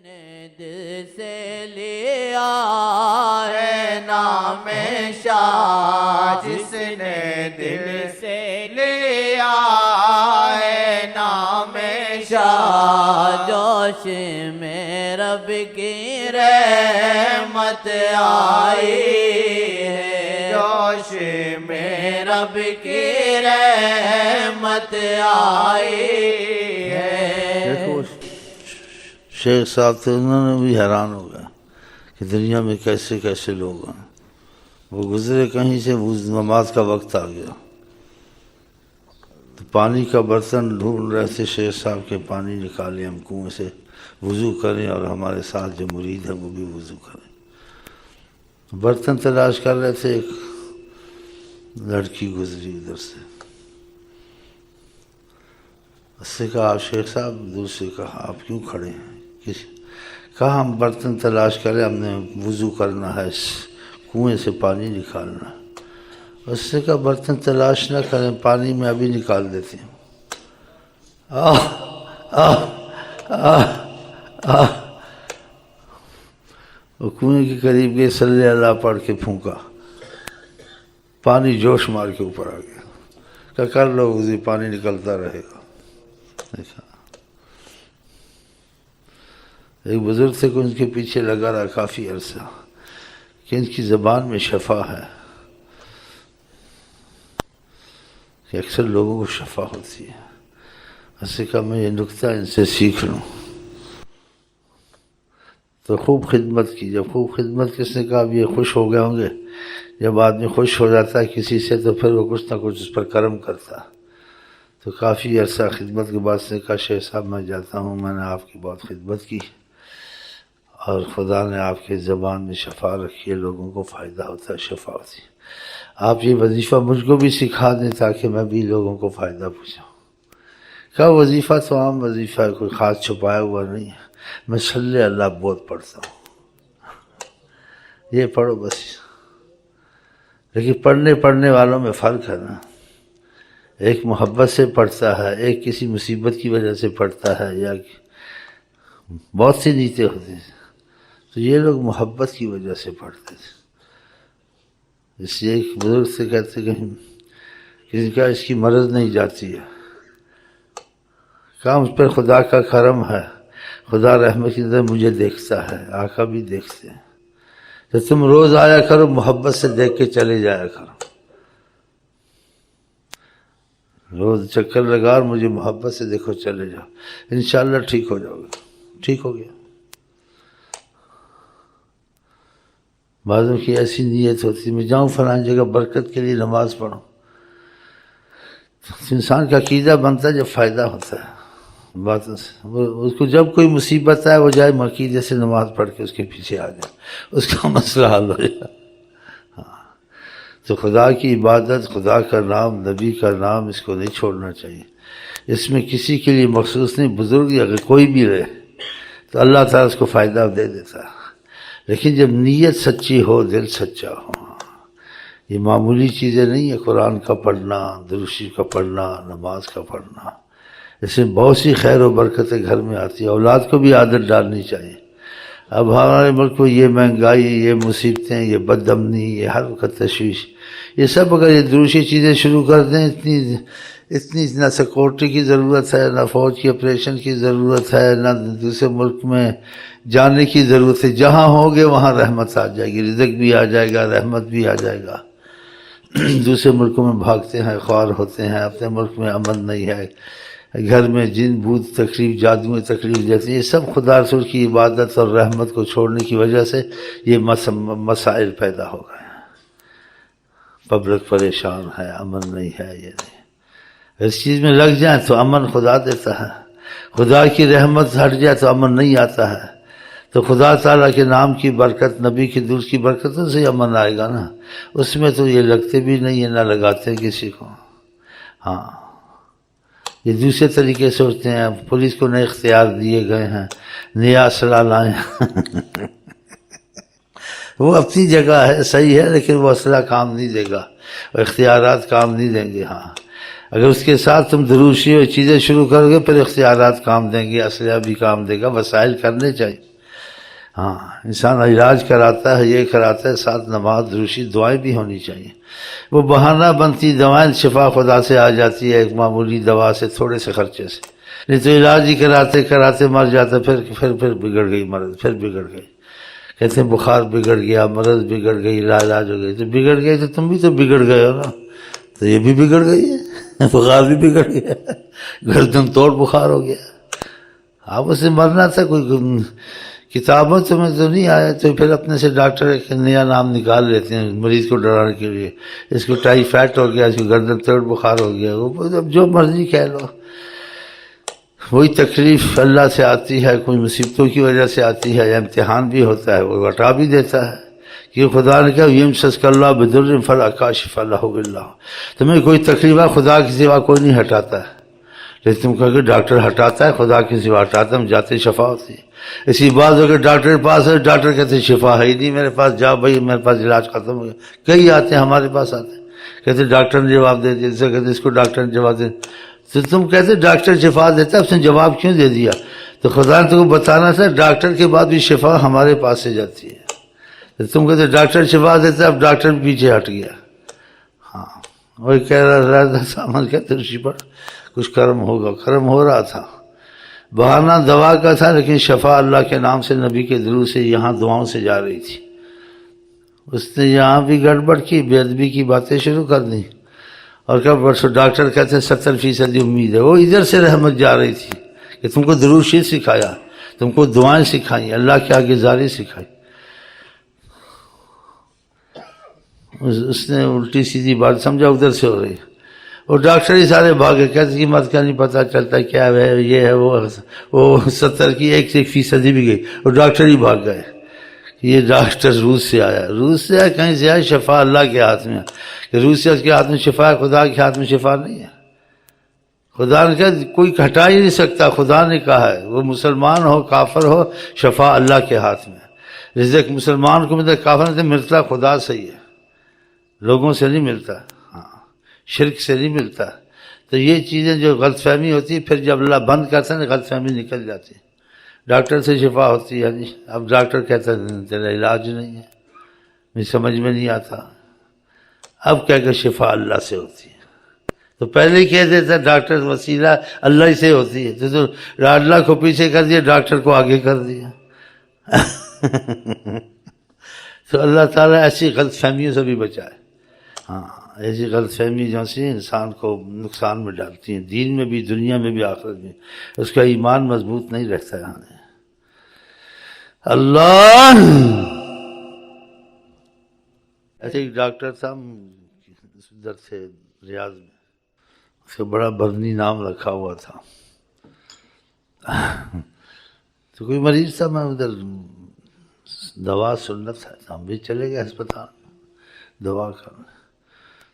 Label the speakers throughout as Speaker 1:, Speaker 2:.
Speaker 1: نے دل سے لیا ہے نام شاہ، جس نے دل سے لیا ہے نام شاہ، جوش میں رب کی رحمت آئی ہے، جوش میں رب کی رحمت آئی ہے۔
Speaker 2: شیخ صاحب تھے، انہوں نے بھی حیران ہو گیا کہ دنیا میں کیسے کیسے لوگ ہیں۔ وہ گزرے کہیں سے، نماز کا وقت آ گیا تو پانی کا برتن ڈھونڈ رہے تھے شیخ صاحب کے، پانی نکالیں ہم کنویں سے، وضو کریں اور ہمارے ساتھ جو مرید ہے وہ بھی وضو کریں۔ برتن تلاش کر رہے تھے، ایک لڑکی گزری ادھر سے، اس سے کہا آپ شیخ صاحب، دوسرے کہا آپ کیوں کھڑے ہیں؟ کہا ہم برتن تلاش کریں، ہم نے وضو کرنا ہے، کنویں سے پانی نکالنا ہے۔ اس سے کہا برتن تلاش نہ کریں، پانی میں ابھی نکال دیتے ہیں۔ وہ کنویں کے قریب گئے، صلی اللہ پڑھ کے پھونکا، پانی جوش مار کے اوپر آ گیا۔ کہا کر لو وضو، پانی نکلتا رہے گا۔ دیکھا ایک بزرگ تھے کہ ان کے پیچھے لگا رہا کافی عرصہ کہ ان کی زبان میں شفا ہے، کہ اکثر لوگوں کو شفا ہوتی ہے۔ اس سے کہا میں یہ نکتہ ان سے سیکھ لوں، تو خوب خدمت کی۔ جب خوب خدمت کی، اس نے کہا اب یہ خوش ہو گئے ہوں گے۔ جب آدمی خوش ہو جاتا ہے کسی سے تو پھر وہ کچھ نہ کچھ اس پر کرم کرتا ہے۔ تو کافی عرصہ خدمت کے بعد سے کہا شیخ صاحب میں جاتا ہوں، میں نے آپ کی بہت خدمت کی اور خدا نے آپ کے زبان میں شفا رکھی ہے، لوگوں کو فائدہ ہوتا ہے، شفا ہوتی ہے۔ آپ یہ وظیفہ مجھ کو بھی سکھا دیں تاکہ میں بھی لوگوں کو فائدہ پہنچاؤں۔ کہا وظیفہ تو عام وظیفہ ہے، کوئی خاص چھپایا ہوا نہیں ہے، میں صلی اللہ بہت پڑھتا ہوں، یہ پڑھو بس۔ لیکن پڑھنے والوں میں فرق ہے نا، ایک محبت سے پڑھتا ہے، ایک کسی مصیبت کی وجہ سے پڑھتا ہے، یا بہت سی نیتیں ہوتی ہیں۔ تو یہ لوگ محبت کی وجہ سے پڑھتے تھے۔ اس لیے ایک بزرگ سے کہتے کہ کسی کا اس کی مرض نہیں جاتی ہے، کہا اس پر خدا کا کرم ہے، خدا رحمت کی طرح مجھے دیکھتا ہے، آقا بھی دیکھتے ہیں۔ تو تم روز آیا کرو، محبت سے دیکھ کے چلے جایا کرو، روز چکر لگا اور مجھے محبت سے دیکھو چلے جاؤ، انشاءاللہ ٹھیک ہو جاؤ گے۔ ٹھیک ہو گیا۔ بعضوں کی ایسی نیت ہوتی ہے میں جاؤں فلاں جگہ برکت کے لیے نماز پڑھوں۔ انسان کا عقیدہ بنتا ہے جب فائدہ ہوتا ہے باتوں سے، اس کو جب کوئی مصیبت آئے وہ جائے عقیدے سے نماز پڑھ کے اس کے پیچھے آ جائے، اس کا مسئلہ حل ہو جائے۔ تو خدا کی عبادت، خدا کا نام، نبی کا نام، اس کو نہیں چھوڑنا چاہیے۔ اس میں کسی کے لیے مخصوص نہیں، بزرگ یا کوئی بھی رہے تو اللہ تعالیٰ اس کو فائدہ دے دیتا ہے۔ لیکن جب نیت سچی ہو، دل سچا ہو، یہ معمولی چیزیں نہیں ہے۔ قرآن کا پڑھنا، درود شریف کا پڑھنا، نماز کا پڑھنا، اس میں بہت سی خیر و برکتیں گھر میں آتی ہیں۔ اولاد کو بھی عادت ڈالنی چاہیے۔ اب ہمارے ملک میں یہ مہنگائی، یہ مصیبتیں، یہ بد امنی، یہ ہر وقت تشویش، یہ سب اگر یہ دوسری چیزیں شروع کر دیں، اتنی نہ سیکورٹی کی ضرورت ہے، نہ فوج کی آپریشن کی ضرورت ہے، نہ دوسرے ملک میں جانے کی ضرورت ہے۔ جہاں ہوگے وہاں رحمت آ جائے گی، رزق بھی آ جائے گا، رحمت بھی آ جائے گا۔ دوسرے ملکوں میں بھاگتے ہیں، خوار ہوتے ہیں، اپنے ملک میں امن نہیں ہے، گھر میں جن بھوت تکلیف، جادو تکلیف جیسے، یہ سب خدا رسول کی عبادت اور رحمت کو چھوڑنے کی وجہ سے یہ مسائل پیدا ہو گئے ہیں۔ پبلک پریشان ہے، امن نہیں ہے، یہ نہیں۔ اس چیز میں لگ جائیں تو امن خدا دیتا ہے، خدا کی رحمت ہٹ جائے تو امن نہیں آتا ہے۔ تو خدا تعالیٰ کے نام کی برکت، نبی کی درود کی برکتوں سے امن آئے گا نا۔ اس میں تو یہ لگتے بھی نہیں ہیں، نہ لگاتے کسی کو۔ ہاں، یہ دوسرے طریقے سے ہوتے ہیں۔ پولیس کو نئے اختیار دیے گئے ہیں، نیا اسلحہ لائیں۔ وہ اپنی جگہ ہے، صحیح ہے، لیکن وہ اسلحہ کام نہیں دے گا، وہ اختیارات کام نہیں دیں گے۔ ہاں، اگر اس کے ساتھ تم دروشی اور چیزیں شروع کرو گے پھر اختیارات کام دیں گے، اسلحہ بھی کام دے گا، وسائل کرنے چاہیے۔ ہاں انسان علاج کراتا ہے، یہ کراتا ہے، ساتھ نماز دروشی دعائیں بھی ہونی چاہیے۔ وہ بہانہ بنتی دوائیں، شفا خدا سے آ جاتی ہے ایک معمولی دوا سے، تھوڑے سے خرچے سے، نہیں تو علاج ہی کراتے کراتے مر جاتا، پھر بگڑ گئی مرض، پھر بگڑ گئی۔ کہتے ہیں بخار بگڑ گیا، مرض بگڑ گئی، علاج ہو گئی، تو بگڑ گئی تو تم بھی تو بگڑ گئے ہو نا، تو یہ بھی بگڑ گئی ہے، بخار بھی بگڑ گیا، گردن توڑ بخار ہو گیا۔ آپ اسے مرنا تھا، کوئی کتابوں تمہیں تو نہیں آیا، تو پھر اپنے سے ڈاکٹر ایک نیا نام نکال لیتے ہیں مریض کو ڈرانے کے لیے، اس کو ٹائیفائڈ ہو گیا، اس کو گردن توڑ بخار ہو گیا، وہ اب جو مرضی کہہ لو۔ وہی تکلیف اللہ سے آتی ہے، کوئی مصیبتوں کی وجہ سے آتی ہے، یا امتحان بھی ہوتا ہے، وہ ہٹا بھی دیتا ہے، کہ خدا نے کہا یمسسک اللہ بضر فلا کاشف لہ الا ہو، تمہیں کوئی تکلیف ہے خدا کے سوا کوئی نہیں ہٹاتا ہے، لیکن تم کہو کہ ڈاکٹر ہٹاتا ہے، خدا کے سوا ہٹاتا، ہم جاتے شفا ہوتی ہے۔ اسی بات ہو کہ ڈاکٹر کے پاس ہے، ڈاکٹر کہتے ہیں شفا ہے ہی نہیں میرے پاس، جا بھائی میرے پاس علاج ختم ہو گیا۔ کئی آتے ہیں ہمارے پاس آتے ہیں، کہتے ڈاکٹر نے جواب دے دیا، جیسے کہتے اس کو ڈاکٹر نے جواب دے دیا، تو تم کہتے ڈاکٹر شفا دیتا ہے، اس نے جواب کیوں دے دیا؟ تو خدا نے تم کو بتانا تھا ڈاکٹر کے بعد بھی شفا ہمارے پاس سے جاتی ہے، تو تم کہتے ڈاکٹر شفا دیتا ہے، اب ڈاکٹر پیچھے ہٹ گیا۔ ہاں وہی کہہ رہا تھا سامان کہتے رشی پر کچھ کرم ہوگا، کرم ہو رہا تھا، بہانہ دوا کا تھا، لیکن شفا اللہ کے نام سے، نبی کے درود سے یہاں دعاؤں سے جا رہی تھی۔ اس نے یہاں بھی گڑبڑ کی، بے ادبی کی باتیں شروع کر دی، اور کب پرسوں ڈاکٹر کہتے ہیں 70% امید ہے، وہ ادھر سے رحمت جا رہی تھی کہ تم کو درود شریف سکھایا، تم کو دعائیں سکھائیں، اللہ کے آگے زاری سکھائی، اس نے الٹی سیدھی بات سمجھا ادھر سے ہو رہی، اور ڈاکٹر ہی سارے بھاگے، کہتے کہ مت کا نہیں پتہ چلتا کیا ہے، یہ ہے وہ 70 کی 1% بھی گئی، اور ڈاکٹر ہی بھاگ گئے۔ یہ ڈاکٹر روس سے آیا، روس سے آیا کہیں سے آیا، شفا اللہ کے ہاتھ میں، کہ روس سے اس کے ہاتھ میں شفا ہے، خدا کے ہاتھ میں شفا نہیں ہے۔ خدا نے کہا کوئی ہٹا ہی نہیں سکتا، خدا نے کہا ہے، وہ مسلمان ہو کافر ہو، شفا اللہ کے ہاتھ میں۔ رزق مسلمان کو ملتا، کافر سے ملتا خدا سے ہی ہے، لوگوں سے نہیں ملتا، ہاں شرک سے نہیں ملتا۔ تو یہ چیزیں جو غلط فہمی ہوتی ہے، پھر جب اللہ بند کرتا ہے غلط فہمی نکل جاتی ہے۔ ڈاکٹر سے شفا ہوتی ہے، اب ڈاکٹر کہتا ہے تیرا علاج نہیں ہے، مجھے سمجھ میں نہیں آتا، اب کیا کہ شفا اللہ سے ہوتی ہے۔ تو پہلے ہی کہہ دیتا ڈاکٹر وسیلہ اللہ ہی سے ہوتی ہے، تو اللہ کو پیچھے کر دیا، ڈاکٹر کو آگے کر دیا۔ تو اللہ تعالیٰ ایسی غلط فہمیوں سے بھی بچائے۔ ہاں ایسی غلط فہمی جو سی انسان کو نقصان میں ڈالتی ہیں، دین میں بھی، دنیا میں بھی، آخرت میں، اس کا ایمان مضبوط نہیں رہتا ہے۔ اللہ ایسے ایک ڈاکٹر تھا ادھر سے ریاض میں، اس کا بڑا برنی نام رکھا ہوا تھا، تو کوئی مریض تھا، میں ادھر دوا سننا تھا، ہم بھی چلے گئے ہسپتال دوا کرنے،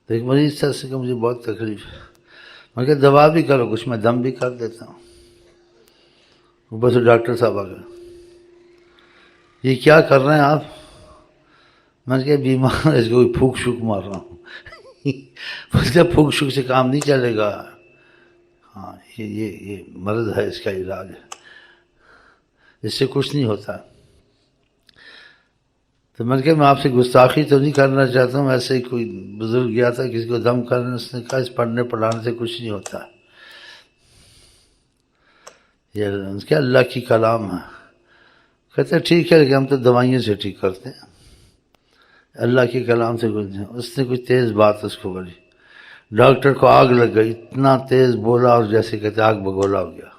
Speaker 2: تو ایک مریض تھا، اس سے کہ مجھے بہت تکلیف ہے، میں کہ دوا بھی کرو کچھ، میں دم بھی کر دیتا ہوں۔ اوپر سے ڈاکٹر صاحب آ گئے، یہ کیا کر رہے ہیں آپ؟ میں نے کہا بیمار ہے، اس کو کوئی پھونک شوک مار رہا ہوں۔ بولتے پھونک شوک سے کام نہیں چلے گا، ہاں یہ مرض ہے، اس کا علاج ہے، اس سے کچھ نہیں ہوتا۔ تو میں نے کہا میں آپ سے گستاخی تو نہیں کرنا چاہتا ہوں، ایسے ہی کوئی بزرگ گیا تھا کسی کو دم کرنے، اس نے کہا اس پڑھنے پڑھانے سے کچھ نہیں ہوتا، یہ کیا اللہ کی کلام ہے۔ کہتے ٹھیک ہے، لیکن ہم تو دوائیوں سے ٹھیک کرتے ہیں، اللہ کے کلام سے کچھ نہیں۔ اس نے کچھ تیز بات اس کو بولی، ڈاکٹر کو آگ لگ گئی، اتنا تیز بولا، اور جیسے کہتے آگ بگولا ہو گیا۔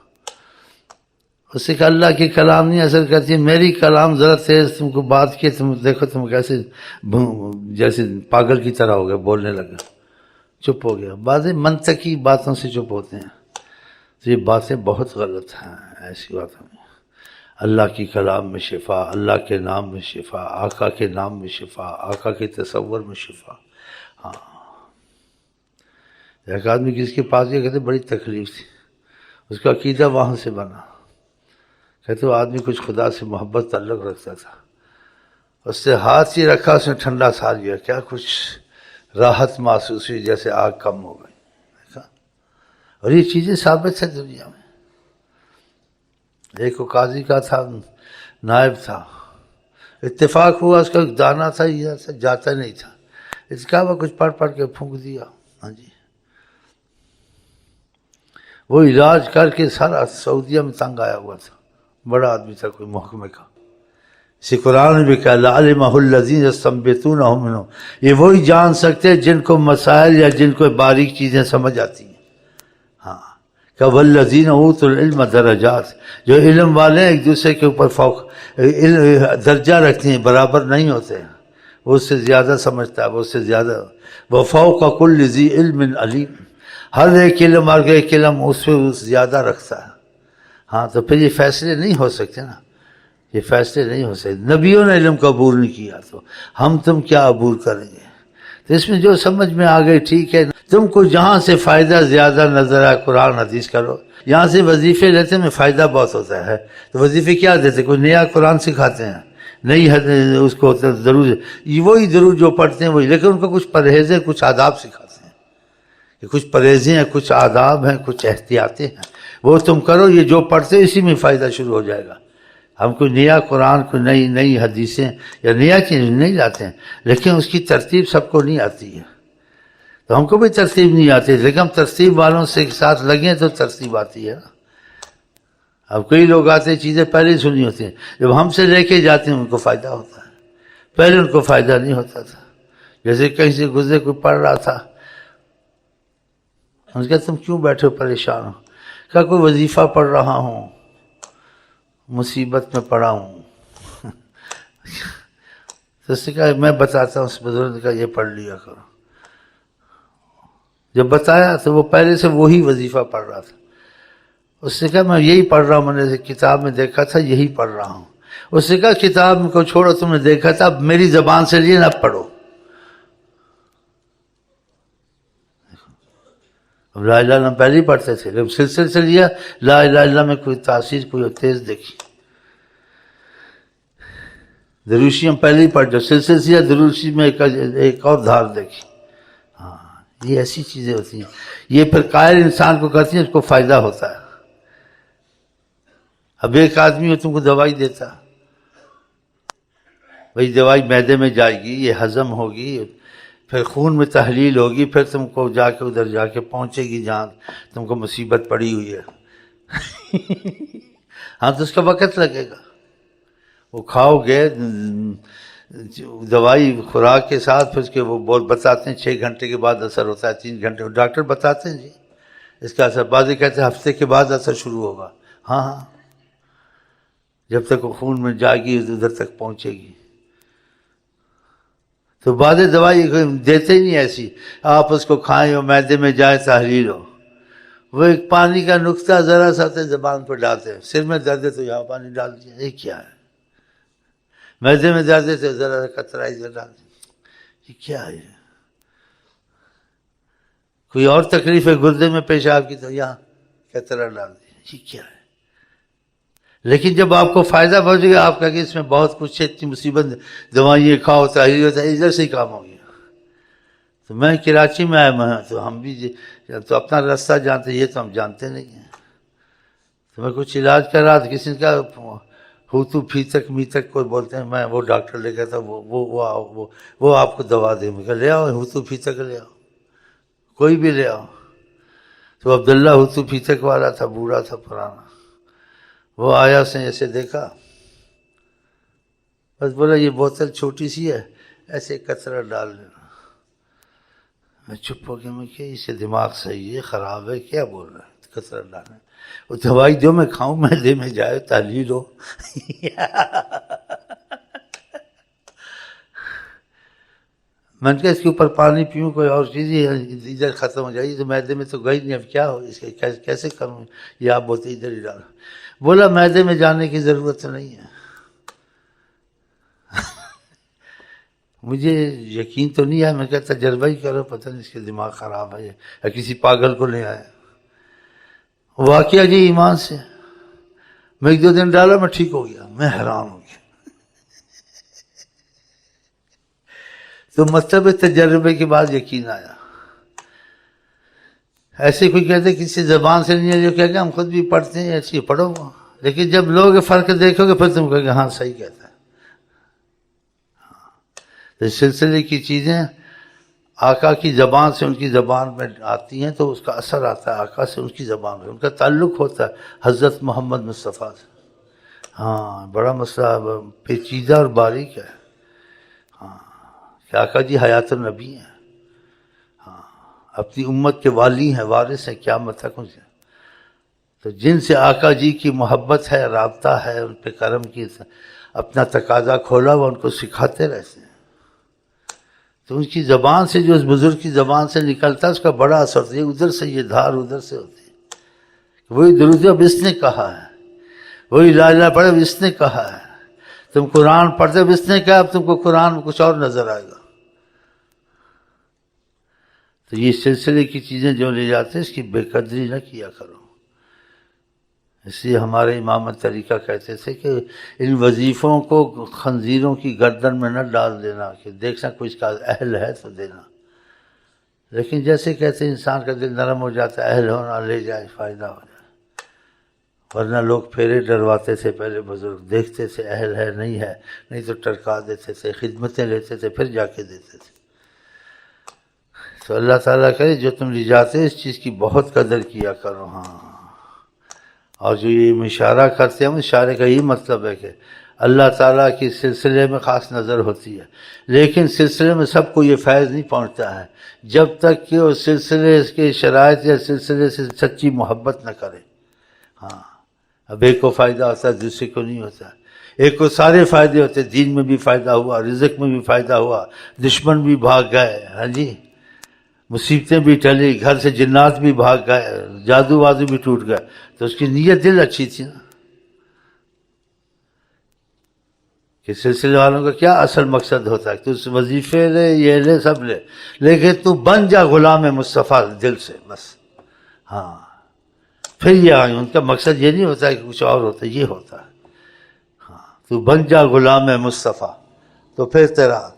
Speaker 2: اس سے کہا اللہ کی کلام نہیں اثر کرتی ہے، میری کلام ذرا تیز تم کو بات کی، تم دیکھو تم کیسے جیسے پاگل کی طرح ہو گیا، بولنے لگا، چپ ہو گیا۔ بعض منطقی باتوں سے چپ ہوتے ہیں، تو یہ باتیں بہت غلط ہیں، ایسی باتیں نہیں۔ اللہ کی کلام میں شفا، اللہ کے نام میں شفا، آقا کے نام میں شفا، آقا کے تصور میں شفا۔ ہاں ایک آدمی کسی کے پاس گیا، کہتے بڑی تکلیف تھی، اس کا عقیدہ وہاں سے بنا، کہتے وہ آدمی کچھ خدا سے محبت تعلق رکھتا تھا، اس سے ہاتھ ہی رکھا، اس نے ٹھنڈا سا لیا، کیا کچھ راحت محسوس ہوئی، جیسے آگ کم ہو گئی۔ اور یہ چیزیں ثابت ہیں دنیا میں. ایک کو قاضی کا تھا، نائب تھا، اتفاق ہوا اس کا دانا تھا، یہ جاتا نہیں تھا، اس کا وہ کچھ پڑھ کے پھونک دیا. ہاں جی، وہ علاج کر کے سارا سعودیہ میں تنگ آیا ہوا تھا، بڑا آدمی تھا کوئی محکمے کا. اسی قرآن میں بھی کہا لَعَلِمَهُ الَّذِينَ يَسْتَنبِطُونَهُ مِنْهُمْ، یہ وہی جان سکتے ہیں جن کو مسائل یا جن کو باریک چیزیں سمجھ آتی ہیں. ہاں کہ وَالَّذِينَ أُوتُوا الْعِلْمَ دَرَجَاتٍ، جو علم والے ہیں ایک دوسرے کے اوپر فوق درجہ رکھتے ہیں، برابر نہیں ہوتے ہیں. وہ اس سے زیادہ سمجھتا ہے، وہ اس سے زیادہ. وَفَوْقَ كُلِّ ذِي عِلْمٍ عَلِيمٍ، ہر ایک علم اور ایک علم اس پہ زیادہ رکھتا ہے. ہاں تو پھر یہ فیصلے نہیں ہو سکتے نا، یہ فیصلے نہیں ہو سکتے. نبیوں نے علم کو عبور نہیں کیا تو ہم تم کیا عبور کریں گے؟ تو اس میں جو سمجھ میں آ گئی ٹھیک ہے. تم کو جہاں سے فائدہ زیادہ نظر آئے قرآن حدیث کرو. یہاں سے وظیفے لیتے میں فائدہ بہت ہوتا ہے، تو وظیفے کیا دیتے؟ کوئی نیا قرآن سکھاتے ہیں، نئی اس کو ضرور وہی ضرور جو پڑھتے ہیں وہی، لیکن ان کو کچھ پرہیزیں کچھ آداب سکھاتے ہیں کہ کچھ پرہیزیں ہیں، کچھ آداب ہیں، کچھ احتیاطیں ہیں، وہ تم کرو. یہ جو پڑھتے اسی میں فائدہ شروع ہو جائے گا. ہم کوئی نیا قرآن، کوئی نئی حدیثیں یا نیا چیز نہیں لاتے ہیں، لیکن اس کی ترتیب سب کو نہیں آتی ہے. تو ہم کو بھی ترتیب نہیں آتی، لیکن ہم ترتیب والوں سے ساتھ لگیں تو ترتیب آتی ہے. اب کئی لوگ آتے ہیں چیزیں پہلے ہی سنی ہوتی ہیں، جب ہم سے لے کے جاتے ہیں ان کو فائدہ ہوتا ہے، پہلے ان کو فائدہ نہیں ہوتا تھا. جیسے کہیں سے گزرے کوئی پڑھ رہا تھا، ہم نے کہا تم کیوں بیٹھے ہو پریشان ہو؟ کہا کوئی وظیفہ پڑھ رہا ہوں، مصیبت میں پڑا ہوں. تو اس نے کہا میں بتاتا ہوں. اس بزرگ نے کہا یہ پڑھ لیا کرو. جب بتایا تو وہ پہلے سے وہی وظیفہ پڑھ رہا تھا. اس نے کہا میں یہی پڑھ رہا ہوں، میں نے کتاب میں دیکھا تھا یہی پڑھ رہا ہوں. اس نے کہا کتاب کو چھوڑو، تم نے دیکھا تھا، اب میری زبان سے لیے نہ پڑھو. اب لا الہ الا اللہ پہلے ہی پڑھتے تھے، جب سلسلے سے لیا لا الہ الا اللہ میں کوئی تاثیر، کوئی تیز دیکھی. دروشی ہم پہلے ہی پڑھ، جب سلسلے سے دروشی میں ایک اور دھار دیکھی. ہاں یہ ایسی چیزیں ہوتی ہیں، یہ پھر قائل انسان کو کرتی ہیں، اس کو فائدہ ہوتا ہے. اب ایک آدمی تم کو دوائی دیتا، بھائی دوائی معدے میں جائے گی، یہ ہضم ہوگی، پھر خون میں تحلیل ہوگی، پھر تم کو جا کے ادھر جا کے پہنچے گی جہاں تم کو مصیبت پڑی ہوئی ہے. ہاں تو اس کا وقت لگے گا. وہ کھاؤ گے دوائی خوراک کے ساتھ، پھر اس کے وہ بہت بتاتے ہیں 6 گھنٹے کے بعد اثر ہوتا ہے، 3 گھنٹے ڈاکٹر بتاتے ہیں جی اس کا اثر. بعض کہتے ہیں ہفتے کے بعد اثر شروع ہوگا. ہاں ہاں جب تک وہ خون میں جائے گی ادھر تک پہنچے گی. تو بعض دوائی دیتے ہی نہیں ایسی آپ اس کو کھائیں اور معدے میں جائے تحلیل ہو. وہ ایک پانی کا نقطہ ذرا سا زبان پر ڈالتے ہیں، سر میں درد ہے تو یہاں پانی ڈال دیا، یہ کیا ہے؟ معدے میں درد ہے تو ذرا سا قطرہ ادھر ڈال دیا، یہ کیا ہے؟ کوئی اور تکلیف ہے گردے میں پیشاب کی تو یہاں قطرہ ڈال دیا، یہ کیا ہے؟ لیکن جب آپ کو فائدہ پہنچے گا، آپ کا کہ اس میں بہت کچھ ہے، اتنی مصیبت، دوائیں کھاؤ تحریر ہوتا ہے، ادھر سے ہی کام ہو گیا. تو میں کراچی میں آیا میں، تو ہم بھی تو اپنا راستہ جانتے، یہ تو ہم جانتے نہیں ہیں. تو میں کچھ علاج کر رہا تھا، کسی نے کہا ہوتو پھیتک میتک کوئی بولتے ہیں، میں وہ ڈاکٹر لے گیا تھا، وہ آپ کو دوا دے. میں کہا لے آؤ ہوتو پھیتک لے آؤ، کوئی بھی لے آؤ. تو عبداللہ ہوتو پھیتک والا تھا، بوڑھا تھا پرانا. وہ آیا، اس نے ایسے دیکھا، بس بولا یہ بوتل چھوٹی سی ہے، ایسے قطرہ ڈال لینا. میں چپ ہو گیا، میں کیا اسے دماغ صحیح ہے خراب ہے کیا بول رہا ہے قطرہ ڈالنا؟ وہ دوائی جو میں کھاؤں معدے میں جائے تحلیل ہو. میں نے کہا اس کے اوپر پانی پیوں، کوئی اور چیز ادھر ختم ہو جائے، تو معدے میں تو گئی نہیں، اب کیا ہو اس کے کیسے کروں؟ یہ آپ بولتے ادھر ہی ڈالو. بولا معدے میں جانے کی ضرورت نہیں ہے. مجھے یقین تو نہیں ہے، میں کہتا تجربہ ہی کرو، پتہ نہیں اس کے دماغ خراب ہے یا کسی پاگل کو لے آیا. واقعہ جی ایمان سے میں 1-2 دن ڈالا، میں ٹھیک ہو گیا. میں حیران ہو گیا. تو مطلب تجربے کے بعد یقین آیا. ایسے کوئی کہتے کسی زبان سے نہیں ہے جو کہہ کہ ہم خود بھی پڑھتے ہیں، ایسی پڑھو، لیکن جب لوگ فرق دیکھو گے پھر تم کہو گے ہاں صحیح کہتا ہے۔ تو اس سلسلے کی چیزیں آقا کی زبان سے ان کی زبان میں آتی ہیں تو اس کا اثر آتا ہے آقا سے ان کی زبان میں، ان کا تعلق ہوتا ہے حضرت محمد مصطفیٰ سے۔ ہاں بڑا مسئلہ پیچیدہ اور باریک ہے، ہاں کہ آقا جی حیات النبی ہیں، ہاں اپنی امت کے والی ہیں، وارث ہیں قیامت تک ان سے۔ تو جن سے آقا جی کی محبت ہے، رابطہ ہے، ان پہ کرم کی اپنا تقاضا کھولا وہ ان کو سکھاتے رہتے ہیں۔ تو ان کی زبان سے جو اس بزرگ کی زبان سے نکلتا ہے اس کا بڑا اثر ہوتا ہے، ادھر سے یہ دھار ادھر سے ہوتی ہے، وہی درود اب اس نے کہا ہے، وہی لا الہ پڑھے اب اس نے کہا ہے، تم قرآن پڑھتے اب اس نے کہا، اب تم کو قرآن میں کچھ اور نظر آئے گا۔ تو یہ سلسلے کی چیزیں جو لے جاتے ہیں اس کی بے قدری نہ کیا کرو۔ اس لیے ہمارے امام طریقہ کہتے تھے کہ ان وظیفوں کو خنزیروں کی گردن میں نہ ڈال دینا کہ دیکھنا کوئی اس کا اہل ہے تو دینا، لیکن جیسے کہتے ہیں انسان کا دل نرم ہو جاتا ہے، اہل ہونا لے جائے فائدہ ہو جائے، ورنہ لوگ پھیرے ڈرواتے تھے پہلے بزرگ، دیکھتے تھے اہل ہے نہیں تو ٹرکا دیتے تھے، خدمتیں لیتے تھے پھر جا کے دیتے تھے۔ تو اللہ تعالیٰ کرے جو تم لے جاتے اس چیز کی بہت قدر کیا کرو۔ ہاں، اور جو یہ اشارہ کرتے ہیں اشارے کا یہی مطلب ہے کہ اللہ تعالیٰ کی سلسلے میں خاص نظر ہوتی ہے، لیکن سلسلے میں سب کو یہ فیض نہیں پہنچتا ہے جب تک کہ وہ سلسلے کے شرائط یا سلسلے سے سچی محبت نہ کرے۔ ہاں، اب ایک کو فائدہ ہوتا ہے دوسرے کو نہیں ہوتا، ایک کو سارے فائدے ہوتے، دین میں بھی فائدہ ہوا، رزق میں بھی فائدہ ہوا، دشمن بھی بھاگ گئے، ہاں جی، مصیبتیں بھی ٹلی، گھر سے جنات بھی بھاگ گئے، جادو وادو بھی ٹوٹ گئے، تو اس کی نیت دل اچھی تھی نا۔ کہ سلسلے والوں کا کیا اصل مقصد ہوتا ہے کہ تو وظیفے لے، یہ لے، سب لے، لیکن تو بن جا غلام مصطفیٰ دل سے، بس۔ ہاں، پھر یہ آئیں، ان کا مقصد یہ نہیں ہوتا کہ کچھ اور ہوتا ہے، یہ ہوتا ہے ہاں، تو بن جا غلام مصطفیٰ، تو پھر تیرا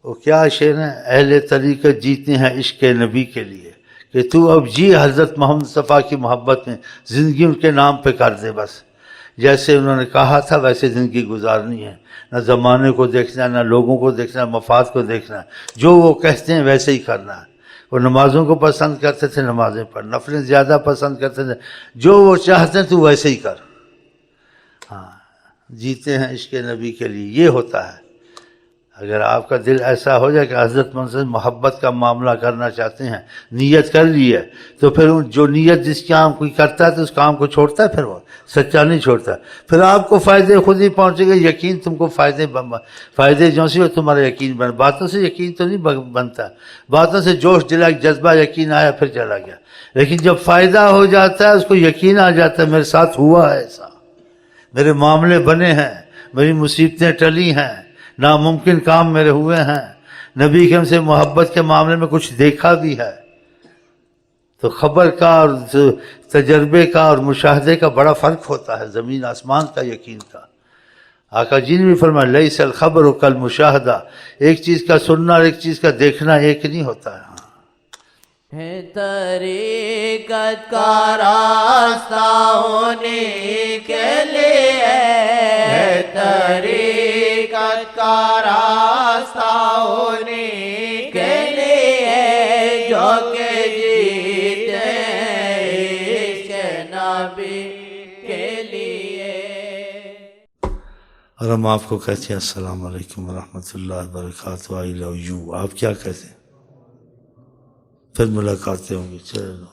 Speaker 2: وہ کیا شعر ہے، اہل طریقت جیتے ہیں عشق نبی کے لیے، کہ تو اب جی حضرت محمد مصطفیٰ کی محبت میں، زندگی ان کے نام پہ کر دے، بس جیسے انہوں نے کہا تھا ویسے زندگی گزارنی ہے، نہ زمانے کو دیکھنا، نہ لوگوں کو دیکھنا، مفاد کو دیکھنا، جو وہ کہتے ہیں ویسے ہی کرنا ہے۔ وہ نمازوں کو پسند کرتے تھے، نمازیں پڑھ، نفلیں زیادہ پسند کرتے تھے، جو وہ چاہتے ہیں تو ویسے ہی کر۔ ہاں، جیتے ہیں عشق نبی کے لیے، یہ ہوتا ہے۔ اگر آپ کا دل ایسا ہو جائے کہ حضرت منصور محبت کا معاملہ کرنا چاہتے ہیں، نیت کر لی ہے، تو پھر جو نیت جس کام کوئی کرتا ہے تو اس کام کو چھوڑتا ہے، پھر وہ سچا نہیں چھوڑتا، پھر آپ کو فائدے خود ہی پہنچے گا، یقین تم کو فائدے جو سی ہو تمہارا یقین بن، باتوں سے یقین تو نہیں بنتا، باتوں سے جوش دلا جذبہ یقین آیا پھر چلا گیا، لیکن جب فائدہ ہو جاتا ہے اس کو یقین آ جاتا ہے میرے ساتھ ہوا ہے ایسا، میرے معاملے بنے ہیں، میری مصیبتیں ٹلی ہیں، ناممکن کام میرے ہوئے ہیں، نبی کریم سے محبت کے معاملے میں کچھ دیکھا بھی ہے، تو خبر کا اور تجربے کا اور مشاہدے کا بڑا فرق ہوتا ہے، زمین آسمان کا یقین کا۔ آقا جی نے بھی فرمایا لیس الخبر کالمشاہدہ، ایک چیز کا سننا اور ایک چیز کا دیکھنا ایک نہیں ہوتا ہے۔
Speaker 1: ہے طریقت کا راستہ ہونے کے لیے، ہے طریقت کا راستہ ہونے کے لیے، جو کہ جیتے عشق نبی کے لیے۔
Speaker 2: اور ہم آپ کو کہتے ہیں السلام علیکم ورحمۃ اللہ وبرکاتہ، آئی لو یو، آپ کیا کہتے ہیں؟ پھر ملاقاتیں ہوں گی، چلو۔